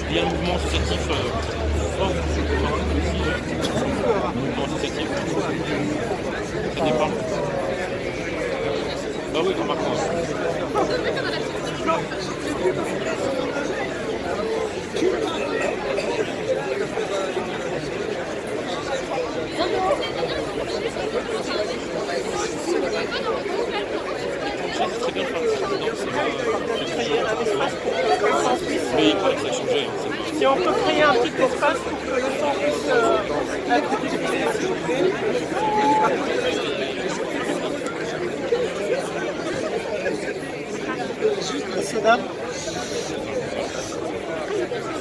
Il y a un mouvement associatif fort, mouvement associatif. Ça dépend. Bah oui, remarque. Très bien faire ça. Mais il paraît que ça a changé. Si on peut créer un petit espace pour que le son puisse être diffusé, s'il vous plaît.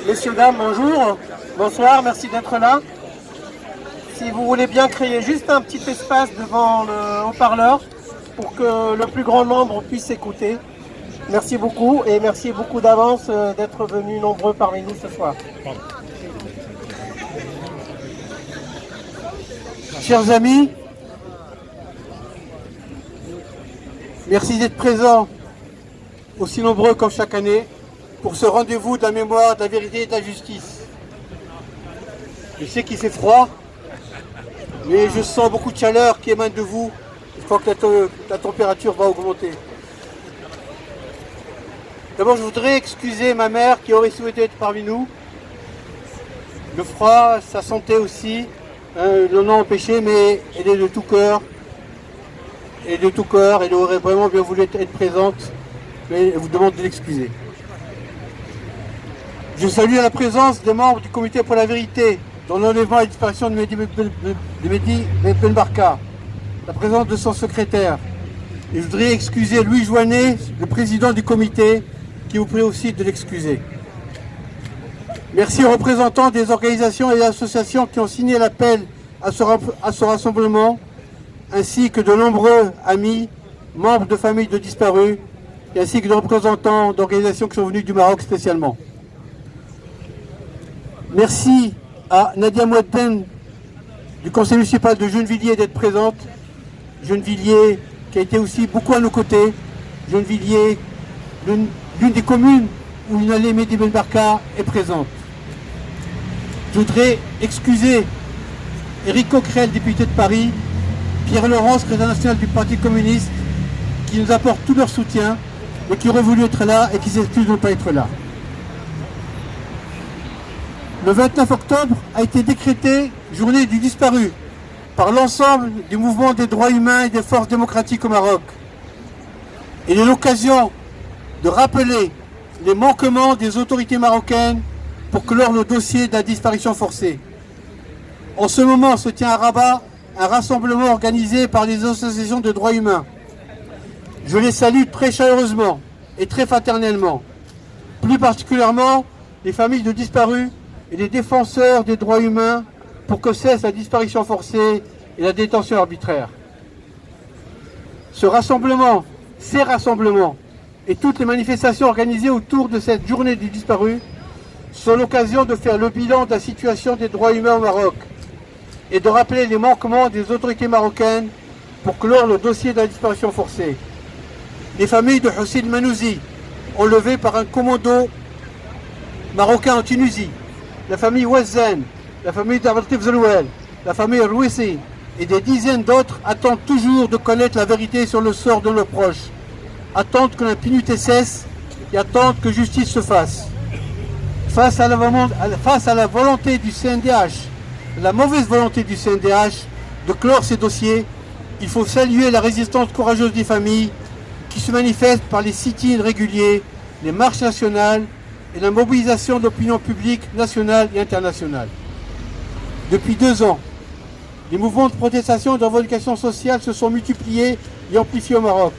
Messieurs, dames, bonjour. Bonsoir, merci d'être là. Si vous voulez bien créer juste un petit espace devant le haut-parleur pour que le plus grand nombre puisse écouter. Merci beaucoup et merci beaucoup d'avance d'être venus nombreux parmi nous ce soir. Chers amis, merci d'être présents, aussi nombreux comme chaque année, pour ce rendez-vous de la mémoire, de la vérité et de la justice. Je sais qu'il fait froid, mais je sens beaucoup de chaleur qui émane de vous. Je crois que la température va augmenter. D'abord, je voudrais excuser ma mère qui aurait souhaité être parmi nous. Le froid, sa santé aussi, l'en a empêché, mais elle est de tout cœur. Et de tout cœur, elle aurait vraiment bien voulu être présente, mais elle vous demande de l'excuser. Je salue la présence des membres du comité pour la vérité, dans l'enlèvement et la disparition de Mehdi Ben Barka, la présence de son secrétaire. Et je voudrais excuser Louis Joannet, le président du comité, qui vous prie aussi de l'excuser. Merci aux représentants des organisations et associations qui ont signé l'appel à ce rassemblement, ainsi que de nombreux amis, membres de familles de disparus, et ainsi que de représentants d'organisations qui sont venus du Maroc spécialement. Merci à Nadia Mouadden du conseil municipal de Gennevilliers d'être présente. Gennevilliers qui a été aussi beaucoup à nos côtés. Gennevilliers, l'une des communes où une allée Mehdi Ben Barka est présente. Je voudrais excuser Éric Coquerel, député de Paris, Pierre Laurent, secrétaire national du Parti communiste, qui nous apportent tout leur soutien, mais qui auraient voulu être là et qui s'excusent de ne pas être là. Le 29 octobre a été décrété journée du disparu par l'ensemble du mouvement des droits humains et des forces démocratiques au Maroc. Il est l'occasion de rappeler les manquements des autorités marocaines pour clore le dossier de la disparition forcée. En ce moment se tient à Rabat un rassemblement organisé par les associations de droits humains. Je les salue très chaleureusement et très fraternellement, plus particulièrement les familles de disparus et les défenseurs des droits humains pour que cesse la disparition forcée et la détention arbitraire. Ces rassemblements et toutes les manifestations organisées autour de cette journée du disparu sont l'occasion de faire le bilan de la situation des droits humains au Maroc et de rappeler les manquements des autorités marocaines pour clore le dossier de la disparition forcée. Les familles de Hussein Manouzi, enlevées par un commando marocain en Tunisie, la famille Ouazen, la famille d'Abdeltif Zelouel, la famille Rouissi et des dizaines d'autres attendent toujours de connaître la vérité sur le sort de leurs proches, attendent que l'impunité cesse et attendent que justice se fasse. Face à la volonté du CNDH, la mauvaise volonté du CNDH de clore ces dossiers, il faut saluer la résistance courageuse des familles qui se manifestent par les sit-ins réguliers, les marches nationales et la mobilisation de l'opinion publique nationale et internationale. Depuis 2 ans, les mouvements de protestation et de revendication sociale se sont multipliés et amplifiés au Maroc.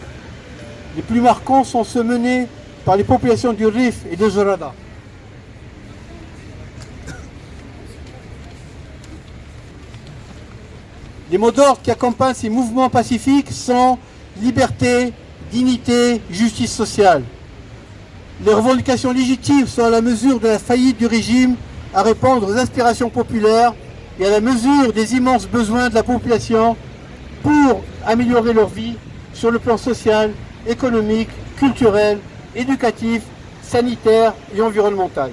Les plus marquants sont ceux menés par les populations du Rif et de Zorada. Les mots d'ordre qui accompagnent ces mouvements pacifiques sont liberté, dignité, justice sociale. Les revendications légitimes sont à la mesure de la faillite du régime à répondre aux aspirations populaires et à la mesure des immenses besoins de la population pour améliorer leur vie sur le plan social, économique, culturel, éducatif, sanitaire et environnemental.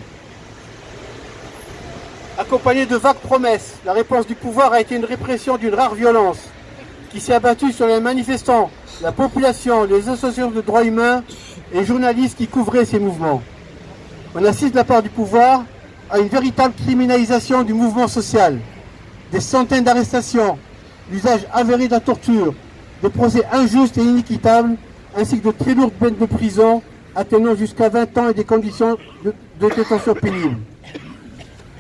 Accompagnée de vagues promesses, la réponse du pouvoir a été une répression d'une rare violence qui s'est abattue sur les manifestants, la population, les associations de droits humains et les journalistes qui couvraient ces mouvements. On assiste de la part du pouvoir à une véritable criminalisation du mouvement social, des centaines d'arrestations, l'usage avéré de la torture, des procès injustes et inéquitables, ainsi que de très lourdes peines de prison, atteignant jusqu'à 20 ans et des conditions de détention pénibles.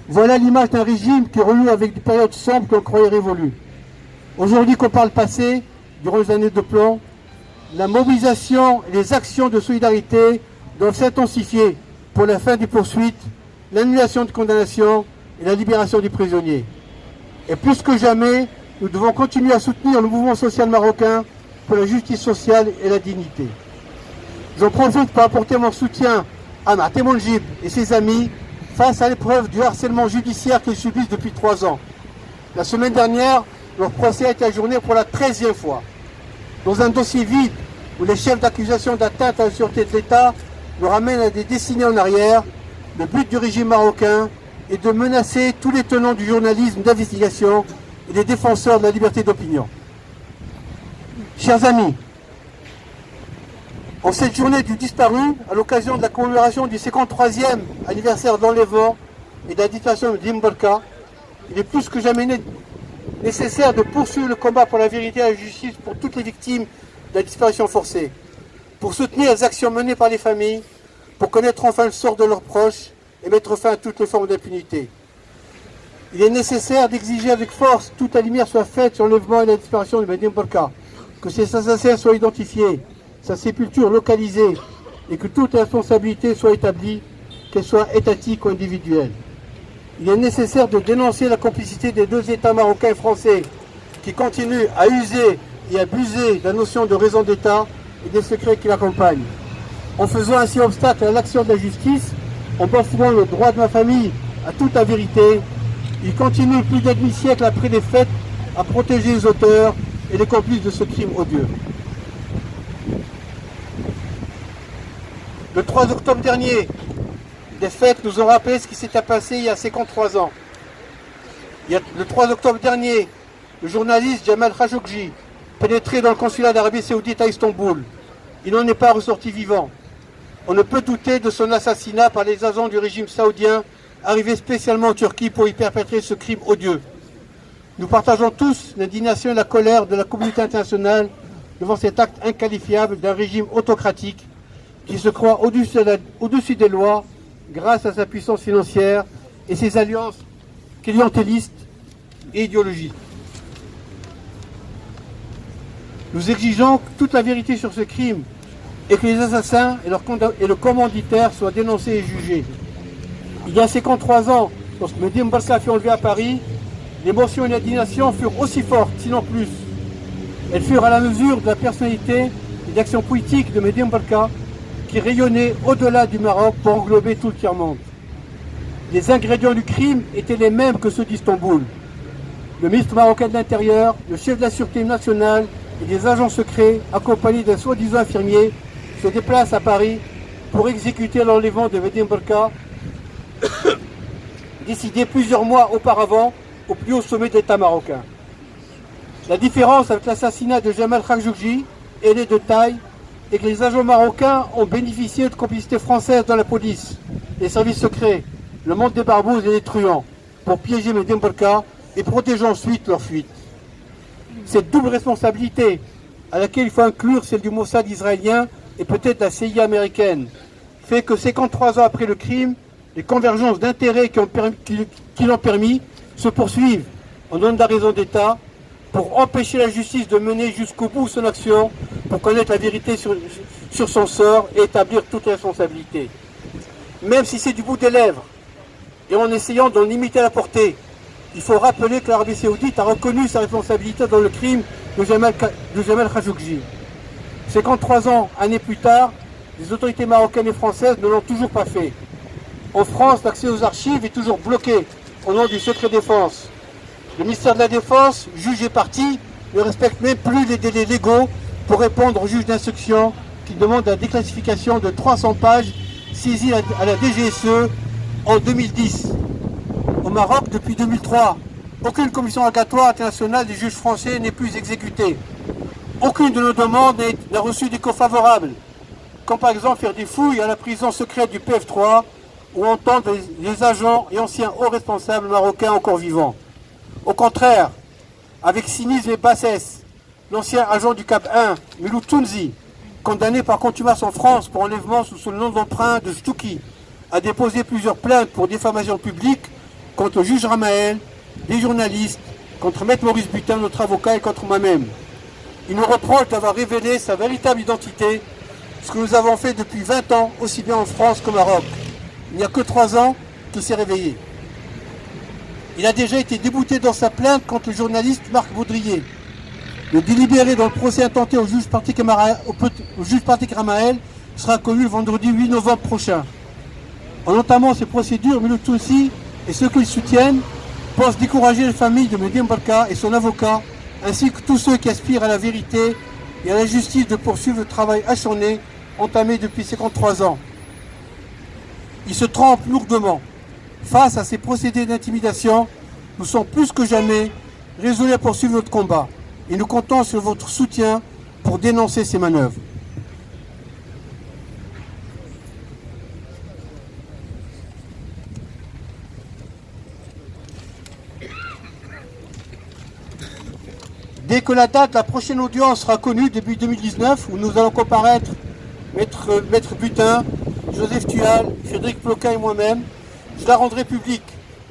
Voilà l'image d'un régime qui renoue avec des périodes sombres qu'on croyait révolues. Aujourd'hui qu'on parle passé, durant les années de plomb, la mobilisation et les actions de solidarité doivent s'intensifier pour la fin des poursuites, l'annulation de condamnations et la libération des prisonniers. Et plus que jamais, nous devons continuer à soutenir le mouvement social marocain pour la justice sociale et la dignité. J'en profite pour apporter mon soutien à Marté Monjib et ses amis face à l'épreuve du harcèlement judiciaire qu'ils subissent depuis 3 ans. La semaine dernière, leur procès a été ajourné pour la 13e fois. Dans un dossier vide où les chefs d'accusation d'atteinte à la sûreté de l'État nous ramènent à des décennies en arrière, le but du régime marocain est de menacer tous les tenants du journalisme d'investigation et les défenseurs de la liberté d'opinion. Chers amis, en cette journée du disparu, à l'occasion de la commémoration du 53e anniversaire d'enlèvement et de la disparition de Dimbolka, il est plus que jamais nécessaire de poursuivre le combat pour la vérité et la justice pour toutes les victimes de la disparition forcée, pour soutenir les actions menées par les familles, pour connaître enfin le sort de leurs proches et mettre fin à toutes les formes d'impunité. Il est nécessaire d'exiger avec force que toute la lumière soit faite sur l'enlèvement et la disparition de Mehdi Mbolka, que ses assassins soient identifiés, sa sépulture localisée et que toute responsabilité soit établie, qu'elle soit étatique ou individuelle. Il est nécessaire de dénoncer la complicité des 2 États marocains et français qui continuent à user et abuser de la notion de raison d'État et des secrets qui l'accompagnent. En faisant ainsi obstacle à l'action de la justice, en bafouant le droit de ma famille à toute la vérité, ils continuent plus d'un demi-siècle après les faits à protéger les auteurs et les complices de ce crime odieux. Le 3 octobre dernier, des faits nous ont rappelé ce qui s'était passé il y a 53 ans. Le 3 octobre dernier, le journaliste Jamal Khashoggi, pénétré dans le consulat d'Arabie Saoudite à Istanbul. Il n'en est pas ressorti vivant. On ne peut douter de son assassinat par les agents du régime saoudien arrivés spécialement en Turquie pour y perpétrer ce crime odieux. Nous partageons tous l'indignation et la colère de la communauté internationale devant cet acte inqualifiable d'un régime autocratique qui se croit au-dessus des lois grâce à sa puissance financière et ses alliances clientélistes et idéologiques. Nous exigeons toute la vérité sur ce crime et que les assassins et le commanditaire soient dénoncés et jugés. Il y a 53 ans, lorsque Mehdi Mbolka fut enlevé à Paris, l'émotion et l'indignation furent aussi fortes, sinon plus. Elles furent à la mesure de la personnalité et de l'action politique de Mehdi Mbolka qui rayonnait au-delà du Maroc pour englober tout le tiers-monde. Les ingrédients du crime étaient les mêmes que ceux d'Istanbul. Le ministre marocain de l'Intérieur, le chef de la Sûreté nationale et des agents secrets, accompagnés d'un soi-disant infirmier, se déplacent à Paris pour exécuter l'enlèvement de Mehdi Mbolka, décidé plusieurs mois auparavant au plus haut sommet de l'État marocain. La différence avec l'assassinat de Jamal Khashoggi, elle est de taille, et que les agents marocains ont bénéficié de complicité française dans la police, les services secrets, le monde des barbouzes et des truands, pour piéger Mehdi Mbolka et protéger ensuite leur fuite. Cette double responsabilité, à laquelle il faut inclure celle du Mossad israélien et peut-être la CIA américaine, fait que 53 ans après le crime, les convergences d'intérêts qui l'ont permis se poursuivent en nom de la raison d'État pour empêcher la justice de mener jusqu'au bout son action pour connaître la vérité sur son sort et établir toute responsabilité. Même si c'est du bout des lèvres et en essayant d'en limiter la portée, il faut rappeler que l'Arabie Saoudite a reconnu sa responsabilité dans le crime de Jamal Khashoggi. 53 ans, années plus tard, les autorités marocaines et françaises ne l'ont toujours pas fait. En France, l'accès aux archives est toujours bloqué au nom du secret défense. Le ministère de la Défense, juge et partie, ne respecte même plus les délais légaux pour répondre au juge d'instruction qui demande la déclassification de 300 pages saisi à la DGSE en 2010. Au Maroc, depuis 2003, aucune commission rogatoire internationale des juges français n'est plus exécutée. Aucune de nos demandes n'a reçu d'écho favorable, comme par exemple faire des fouilles à la prison secrète du PF3 ou entendre les agents et anciens hauts responsables marocains encore vivants. Au contraire, avec cynisme et bassesse, l'ancien agent du Cap 1, Mulou Tounzi, condamné par contumace en France pour enlèvement sous le nom d'emprunt de Stouki, a déposé plusieurs plaintes pour diffamation publique contre le juge Ramael, des journalistes, contre Maître Maurice Butin, notre avocat, et contre moi-même. Il nous reproche d'avoir révélé sa véritable identité, ce que nous avons fait depuis 20 ans, aussi bien en France qu'au Maroc. Il n'y a que 3 ans qu'il s'est réveillé. Il a déjà été débouté dans sa plainte contre le journaliste Marc Baudrier. Le délibéré dans le procès intenté au juge Patrick Ramael sera connu le vendredi 8 novembre prochain. En entamant ces procédures, Mulou Tounzi et ceux qui le soutiennent pensent décourager les familles de Mehdi Mbarka et son avocat, ainsi que tous ceux qui aspirent à la vérité et à la justice de poursuivre le travail acharné entamé depuis 53 ans. Ils se trompent lourdement. Face à ces procédés d'intimidation, nous sommes plus que jamais résolus à poursuivre notre combat et nous comptons sur votre soutien pour dénoncer ces manœuvres. Dès que la date de la prochaine audience sera connue, début 2019, où nous allons comparaître Maître Butin, Joseph Tual, Frédéric Ploquin et moi-même, je la rendrai publique,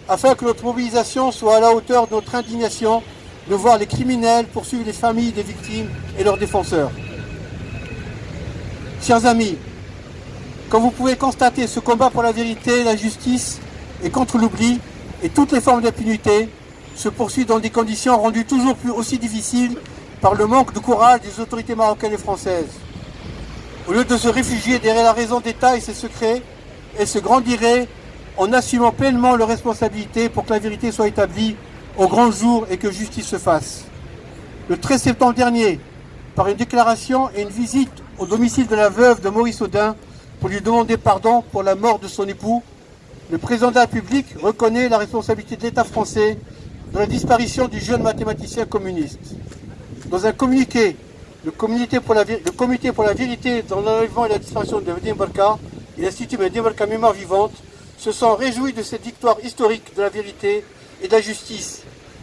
afin que notre mobilisation soit à la hauteur de notre indignation de voir les criminels poursuivre les familles des victimes et leurs défenseurs. Chers amis, comme vous pouvez constater, ce combat pour la vérité, la justice et contre l'oubli et toutes les formes d'impunité se poursuit dans des conditions rendues toujours plus aussi difficiles par le manque de courage des autorités marocaines et françaises. Au lieu de se réfugier derrière la raison d'État et ses secrets, elles se grandiraient en assumant pleinement leurs responsabilités pour que la vérité soit établie au grand jour et que justice se fasse. Le 13 septembre dernier, par une déclaration et une visite au domicile de la veuve de Maurice Audin pour lui demander pardon pour la mort de son époux, le président de la République reconnaît la responsabilité de l'État français dans la disparition du jeune mathématicien communiste. Dans un communiqué, le comité pour la vérité dans l'enlèvement et la disparition de Mehdi Mbarka et l'Institut Mehdi Mbarka Mémoire Vivante se sont réjouis de cette victoire historique de la vérité et de la justice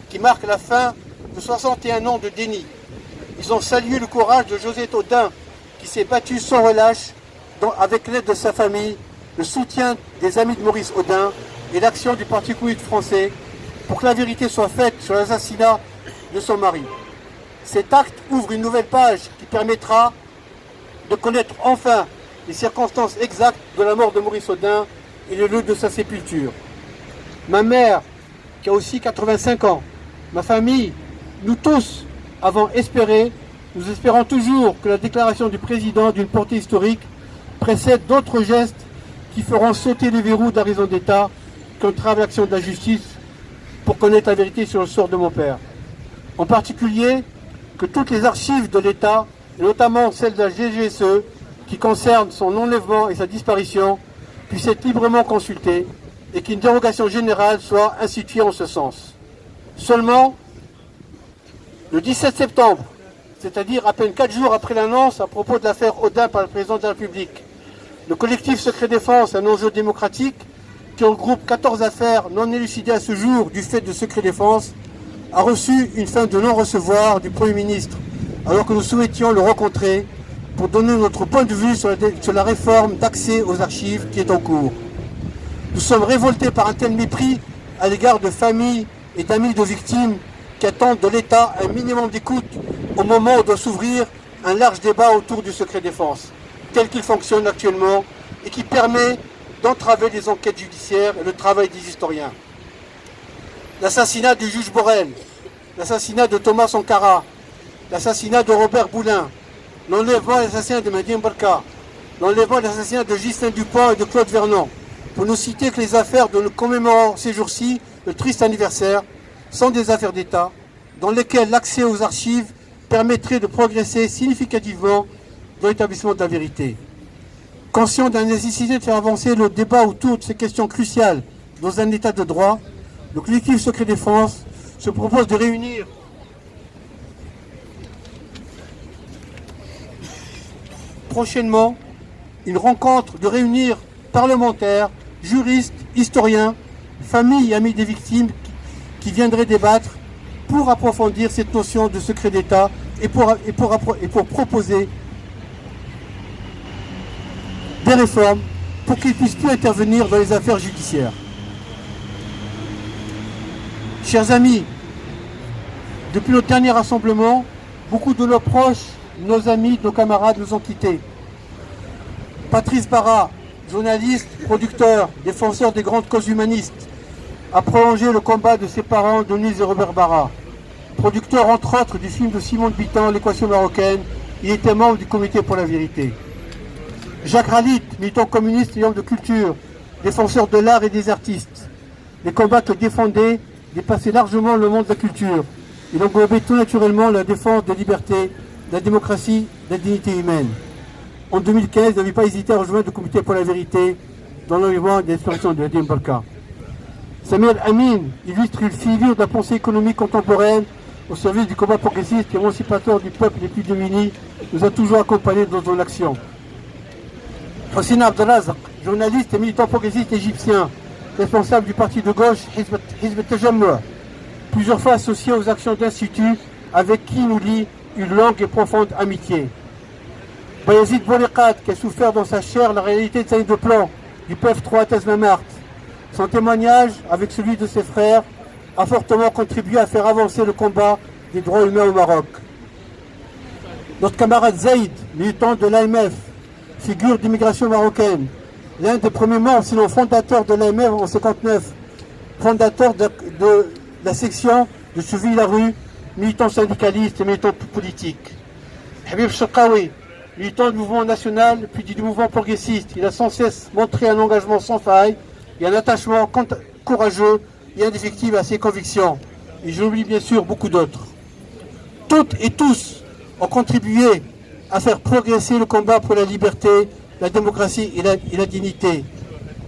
qui marque la fin de 61 ans de déni. Ils ont salué le courage de Josette Audin qui s'est battu sans relâche avec l'aide de sa famille, le soutien des amis de Maurice Audin et l'action du Parti communiste français pour que la vérité soit faite sur l'assassinat de son mari. Cet acte ouvre une nouvelle page qui permettra de connaître enfin les circonstances exactes de la mort de Maurice Audin et le lieu de sa sépulture. Ma mère, qui a aussi 85 ans, ma famille, nous tous avons espéré, nous espérons toujours que la déclaration du président d'une portée historique précède d'autres gestes qui feront sauter les verrous de la raison d'État qu'entrave l'action de la justice pour connaître la vérité sur le sort de mon père. En particulier, que toutes les archives de l'État, et notamment celles de la DGSE, qui concernent son enlèvement et sa disparition, puissent être librement consultées et qu'une dérogation générale soit instituée en ce sens. Seulement, le 17 septembre, c'est-à-dire à peine 4 jours après l'annonce à propos de l'affaire Audin par le président de la République, le collectif Secret Défense, un enjeu démocratique, qui regroupe 14 affaires non élucidées à ce jour du fait de Secret Défense, a reçu une fin de non-recevoir du Premier ministre, alors que nous souhaitions le rencontrer pour donner notre point de vue sur la réforme d'accès aux archives qui est en cours. Nous sommes révoltés par un tel mépris à l'égard de familles et d'amis de victimes qui attendent de l'État un minimum d'écoute au moment où doit s'ouvrir un large débat autour du Secret Défense, tel qu'il fonctionne actuellement et qui permet d'entraver les enquêtes judiciaires et le travail des historiens. L'assassinat du juge Borel, l'assassinat de Thomas Sankara, l'assassinat de Robert Boulin, l'enlèvement et l'assassinat de Mehdi Mbarka, l'enlèvement et l'assassinat de Ghislain Dupont et de Claude Vernon, pour ne citer que les affaires dont nous commémorons ces jours-ci le triste anniversaire, sont des affaires d'État dans lesquelles l'accès aux archives permettrait de progresser significativement dans l'établissement de la vérité. Conscient de la nécessité de faire avancer le débat autour de ces questions cruciales dans un état de droit, le collectif Secret Défense se propose de réunir prochainement une rencontre, de réunir parlementaires, juristes, historiens, familles et amis des victimes qui viendraient débattre pour approfondir cette notion de secret d'État et pour proposer des réformes pour qu'ils puissent plus intervenir dans les affaires judiciaires. Chers amis, depuis notre dernier rassemblement, beaucoup de nos proches, nos amis, nos camarades nous ont quittés. Patrice Barra, journaliste, producteur, défenseur des grandes causes humanistes, a prolongé le combat de ses parents, Denise et Robert Barra. Producteur entre autres du film de Simon de Bittan, L'équation marocaine, il était membre du comité pour la vérité. Jacques Ralit, militant communiste et homme de culture, défenseur de l'art et des artistes. Les combats qu'il défendait dépassaient largement le monde de la culture. Il englobait tout naturellement la défense des libertés, de la démocratie, de la dignité humaine. En 2015, il n'avait pas hésité à rejoindre le comité pour la vérité dans l'enlèvement des explorations de Nadim Balka. Samuel Amin illustre une figure de la pensée économique contemporaine au service du combat progressiste et émancipateur du peuple les plus démunis, nous a toujours accompagnés dans son action. Hossein Abdelrazak, journaliste et militant progressiste égyptien, responsable du parti de gauche Hizb al-Tajammu', plusieurs fois associé aux actions d'Institut, avec qui nous lie une longue et profonde amitié. Bayazid Bouliqat, qui a souffert dans sa chair la réalité de sa ligne de plan du PF3 Tazmamart. Son témoignage, avec celui de ses frères, a fortement contribué à faire avancer le combat des droits humains au Maroc. Notre camarade Zaïd, militant de l'AMF, figure d'immigration marocaine, l'un des premiers membres, sinon fondateur de l'AMF en 1959, fondateur de la section de Cheville-la-Rue, militant syndicaliste et militant politique. Habib Chakawi, militant du mouvement national, puis du mouvement progressiste, il a sans cesse montré un engagement sans faille et un attachement courageux et indéfectible à ses convictions. Et j'oublie bien sûr beaucoup d'autres. Toutes et tous ont contribué à faire progresser le combat pour la liberté, la démocratie et la dignité.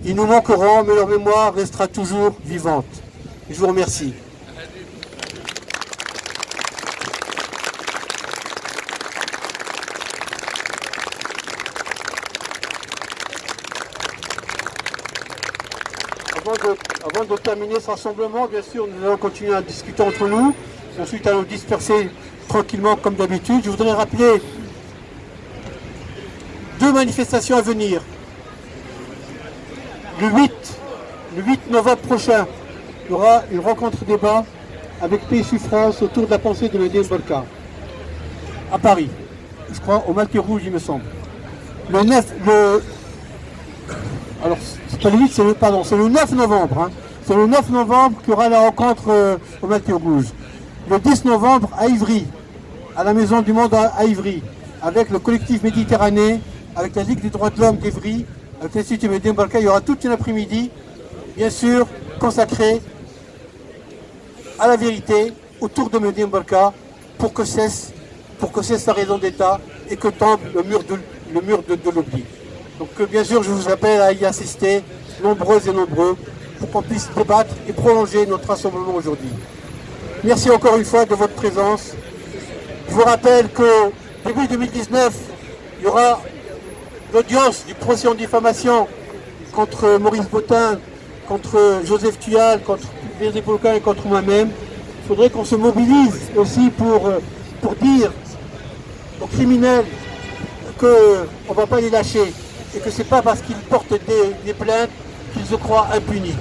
Ils nous manqueront, mais leur mémoire restera toujours vivante. Je vous remercie. Avant de terminer ce rassemblement, bien sûr, nous allons continuer à discuter entre nous. Ensuite, allons disperser tranquillement comme d'habitude. Je voudrais rappeler deux manifestations à venir. Le 8 novembre prochain, il y aura une rencontre débat avec PSU France autour de la pensée de Nadim Balka à Paris. Je crois au Maltais Rouge, il me semble. Alors, c'est pas le 8, c'est le 9 novembre. Hein. C'est le 9 novembre qu'il y aura la rencontre au Maltais Rouge. Le 10 novembre à Ivry, à la Maison du Monde à Ivry, avec le collectif Méditerranée, avec la Ligue des droits de l'homme d'Ivry, avec l'Institut Nadim Balka, il y aura toute une après-midi, bien sûr, consacrée à la vérité, autour de Nadim Balka, pour que cesse sa raison d'État et que tombe le mur de l'oubli. Donc bien sûr, je vous appelle à y assister, nombreuses et nombreux, pour qu'on puisse débattre et prolonger notre rassemblement aujourd'hui. Merci encore une fois de votre présence. Je vous rappelle que début 2019, il y aura l'audience du procès en diffamation contre Maurice Bottin, contre Joseph Tuyal, contre Bézé Polka et contre moi-même. Il faudrait qu'on se mobilise aussi pour dire aux criminels qu'on ne va pas les lâcher et que ce n'est pas parce qu'ils portent des plaintes qu'ils se croient impunis.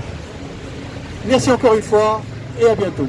Merci encore une fois et à bientôt.